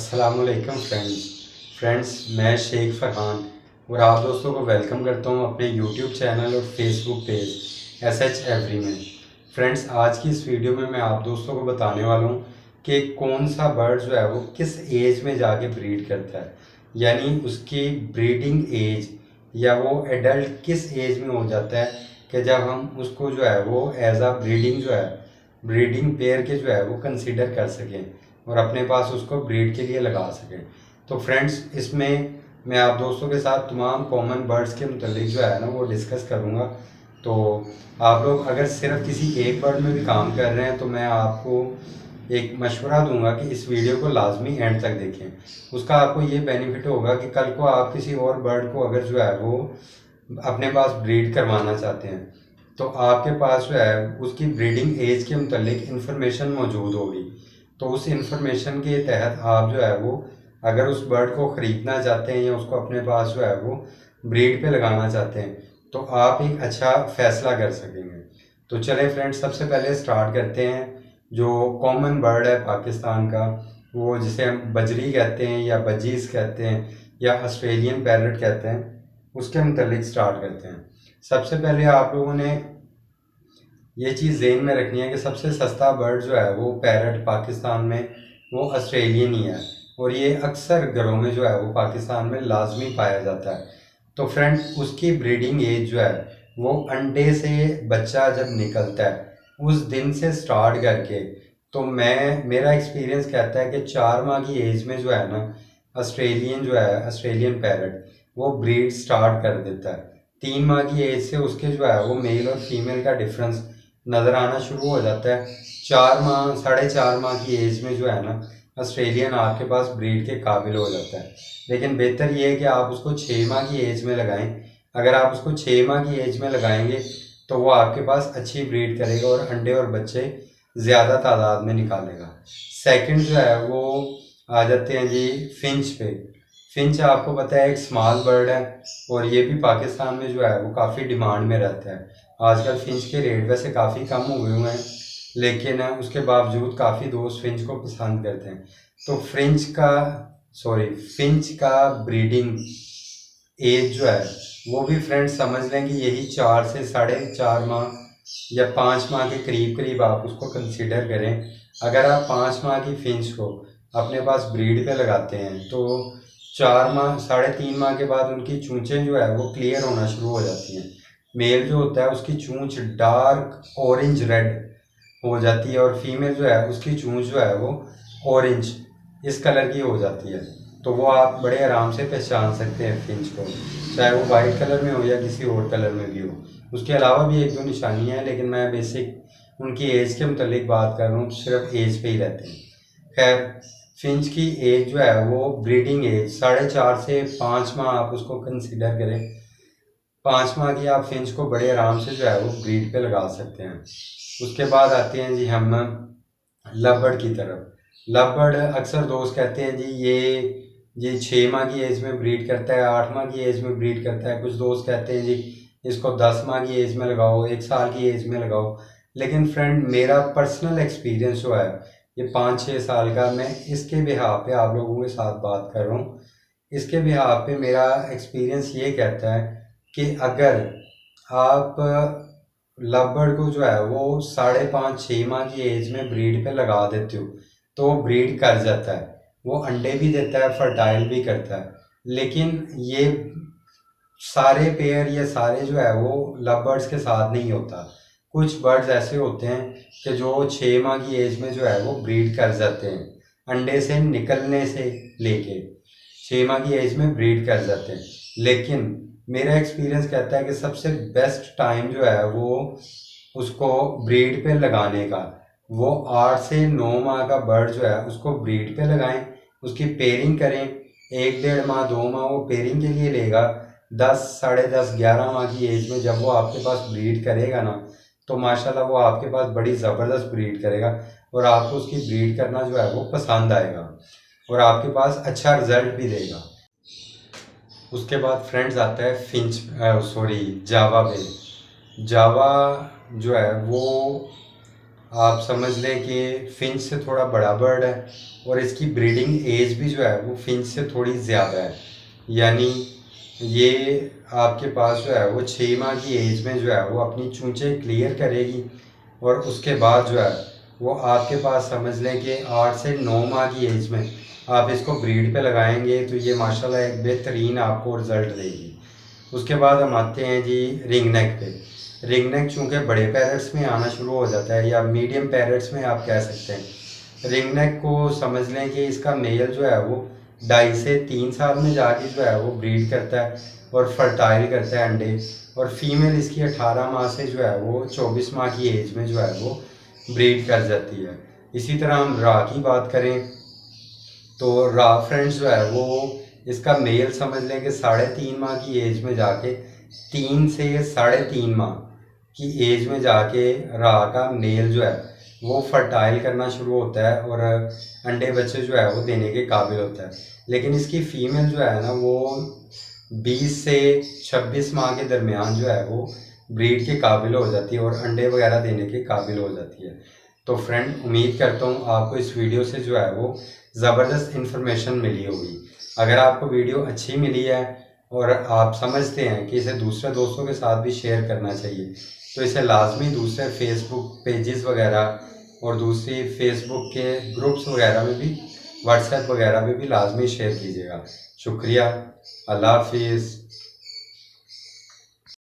अस्सलामुअलैकुम फ्रेंड्स मैं शेख फरहान और आप दोस्तों को वेलकम करता हूं अपने यूट्यूब चैनल और फेसबुक पेज एसएच एवरी में। फ्रेंड्स, आज की इस वीडियो में मैं आप दोस्तों को बताने वाला हूं कि कौन सा बर्ड जो है वो किस एज में जाके ब्रीड करता है, यानी उसकी ब्रीडिंग एज या वो एडल्ट किस एज में हो जाता है कि जब हम उसको जो है वो एज आ ब्रीडिंग जो है ब्रीडिंग पेयर के जो है वो कंसीडर कर सकें और अपने पास उसको ब्रीड के लिए लगा सकें। तो फ्रेंड्स, इसमें मैं आप दोस्तों के साथ तमाम कॉमन बर्ड्स के मुतालिक जो है ना वो डिस्कस करूँगा। तो आप लोग अगर सिर्फ किसी एक बर्ड में भी काम कर रहे हैं तो मैं आपको एक मशवरा दूंगा कि इस वीडियो को लाजमी एंड तक देखें। उसका आपको ये बेनिफिट होगा कि कल को आप किसी और बर्ड को अगर जो है वो अपने पास ब्रीड करवाना चाहते हैं तो आपके पास जो है उसकी ब्रीडिंग एज के मुतालिक इंफॉर्मेशन मौजूद होगी। तो उस इंफॉर्मेशन के तहत आप जो है वो अगर उस बर्ड को ख़रीदना चाहते हैं या उसको अपने पास जो है वो ब्रीड पे लगाना चाहते हैं तो आप एक अच्छा फ़ैसला कर सकेंगे। तो चलें फ्रेंड्स, सबसे पहले स्टार्ट करते हैं। जो कॉमन बर्ड है पाकिस्तान का, वो जिसे हम बजरी कहते हैं या बजीज़ कहते हैं या ऑस्ट्रेलियन पैरट कहते हैं, उसके मुतालिक स्टार्ट करते हैं। सबसे पहले आप लोगों ने ये चीज़ ज़हन में रखनी है कि सबसे सस्ता बर्ड जो है वो पैरट पाकिस्तान में वो ऑस्ट्रेलियन ही है और ये अक्सर घरों में जो है वो पाकिस्तान में लाजमी पाया जाता है। तो फ्रेंड, उसकी ब्रीडिंग एज जो है वो अंडे से बच्चा जब निकलता है उस दिन से स्टार्ट करके, तो मेरा एक्सपीरियंस कहता है कि 4 माह की एज में जो है ना ऑस्ट्रेलियन पैरट वो ब्रीड स्टार्ट कर देता है। 3 माह की एज से उसके जो है वो मेल और फीमेल का डिफरेंस नज़र आना शुरू हो जाता है। 4 माह 4.5 माह की एज में जो है ना ऑस्ट्रेलियन आपके पास ब्रीड के काबिल हो जाता है। लेकिन बेहतर ये है कि आप उसको 6 माह की एज में लगाएं। अगर आप उसको 6 माह की एज में लगाएंगे तो वो आपके पास अच्छी ब्रीड करेगा और अंडे और बच्चे ज़्यादा तादाद में निकालेगा। सेकंड जो है वो आ जाते हैं जी फिंच पे। फिंच आपको पता है एक स्मॉल बर्ड है और ये भी पाकिस्तान में जो है वो काफ़ी डिमांड में रहता है। आजकल फिंच के रेट वैसे काफ़ी कम हुए हुए हैं, लेकिन उसके बावजूद काफ़ी दोस्त फिंच को पसंद करते हैं। तो फिंच का ब्रीडिंग एज जो है वो भी फ्रेंड्स समझ लें कि यही 4 से 4.5 माह या 5 माह के करीब करीब आप उसको कंसीडर करें। अगर आप 5 माह की फिंच को अपने पास ब्रीड पे लगाते हैं तो 4 माह 3.5 माह के बाद उनकी चूंचें जो है वो क्लियर होना शुरू हो जाती हैं। मेल जो होता है उसकी चूंच डार्क ऑरेंज रेड हो जाती है और फीमेल जो है उसकी चूंच जो है वो ऑरेंज इस कलर की हो जाती है। तो वो आप बड़े आराम से पहचान सकते हैं फिंच को, चाहे वो वाइट कलर में हो या किसी और कलर में भी हो। उसके अलावा भी एक दो निशानियाँ हैं, लेकिन मैं बेसिक उनकी एज के मुतालिक बात कर रहा हूँ, सिर्फ एज पे ही रहते हैं। खैर, फिंच की एज जो है वो ब्रीडिंग एज 4.5 से 5 माह आप उसको कंसिडर करें। 5 माह की आप फिंच को बड़े आराम से जो है वो ब्रीड पे लगा सकते हैं। उसके बाद आते हैं जी हम लवबर्ड की तरफ। लवबर्ड अक्सर दोस्त कहते हैं जी 6 माह की एज में ब्रीड करता है, 8 माह की एज में ब्रीड करता है। कुछ दोस्त कहते हैं जी इसको 10 माह की एज में लगाओ, 1 साल की एज में लगाओ। लेकिन फ्रेंड, मेरा पर्सनल एक्सपीरियंस जो है ये 5-6 साल का, मैं इसके बिहाफ पे आप लोगों के साथ बात कर रहा हूँ। इसके बिहाफ पे मेरा एक्सपीरियंस ये कहता है कि अगर आप लवबर्ड को जो है वो 5.5-6 माह की एज में ब्रीड पे लगा देते हो तो वो ब्रीड कर जाता है, वो अंडे भी देता है, फर्टाइल भी करता है। लेकिन ये सारे पेयर या सारे जो है वो लवबर्ड्स के साथ नहीं होता। कुछ बर्ड्स ऐसे होते हैं कि जो 6 माह की एज में जो है वो ब्रीड कर जाते हैं, अंडे से निकलने से लेके 6 माह की एज में ब्रीड कर जाते हैं। लेकिन मेरा एक्सपीरियंस कहता है कि सबसे बेस्ट टाइम जो है वो उसको ब्रीड पे लगाने का, वो 8 से 9 माह का बर्ड जो है उसको ब्रीड पे लगाएं, उसकी पेयरिंग करें। 1-1.5 माह 2 माह वो पेयरिंग के लिए लेगा। 10, 10.5, 11 माह की एज में जब वो आपके पास ब्रीड करेगा ना तो माशाल्लाह वो आपके पास बड़ी ज़बरदस्त ब्रीड करेगा और आपको उसकी ब्रीड करना जो है वो पसंद आएगा और आपके पास अच्छा रिजल्ट भी देगा। उसके बाद फ्रेंड्स आता है जावा पे। जावा जो है वो आप समझ लें कि फिंच से थोड़ा बड़ा बर्ड है और इसकी ब्रीडिंग एज भी जो है वो फिंच से थोड़ी ज़्यादा है। यानी ये आपके पास जो है वो 6 माह की एज में जो है वो अपनी चूंचे क्लियर करेगी और उसके बाद जो है वो आपके पास समझ लें कि 8 से 9 माह की एज में आप इसको ब्रीड पे लगाएंगे तो ये माशाल्लाह एक बेहतरीन आपको रिज़ल्ट देगी। उसके बाद हम आते हैं जी रिंग नेक पे। रिंग नेक चूँकि बड़े पैरट्स में आना शुरू हो जाता है या मीडियम पैरट्स में आप कह सकते हैं। रिंग नेक को समझ लें कि इसका मेल जो है वो 2.5 से 3 साल में जाके जो है वो ब्रीड करता है और फर्टाइल करता है अंडे, और फीमेल इसकी 18 माह से जो है वो 24 माह की एज में जो है वो ब्रीड कर जाती है। इसी तरह हम रा की बात करें तो रा फ्रेंड्स जो है वो इसका मेल समझ लें कि 3.5 माह की एज में जाके 3 से 3.5 माह की एज में जाके रा का मेल जो है वो फर्टाइल करना शुरू होता है और अंडे बच्चे जो है वो देने के काबिल होता है। लेकिन इसकी फीमेल जो है ना वो 20 से 26 माह के दरमियान जो है वो ब्रीड के काबिल हो जाती है और अंडे वगैरह देने के काबिल हो जाती है। तो फ्रेंड उम्मीद करता हूँ आपको इस वीडियो से जो है वो ज़बरदस्त इन्फॉर्मेशन मिली होगी। अगर आपको वीडियो अच्छी मिली है और आप समझते हैं कि इसे दूसरे दोस्तों के साथ भी शेयर करना चाहिए तो इसे लाजमी दूसरे फेसबुक पेजेस वगैरह और दूसरी फेसबुक के ग्रुप्स वगैरह में भी, व्हाट्सएप वगैरह में भी लाजमी शेयर कीजिएगा। शुक्रिया। अल्लाह हाफिज़।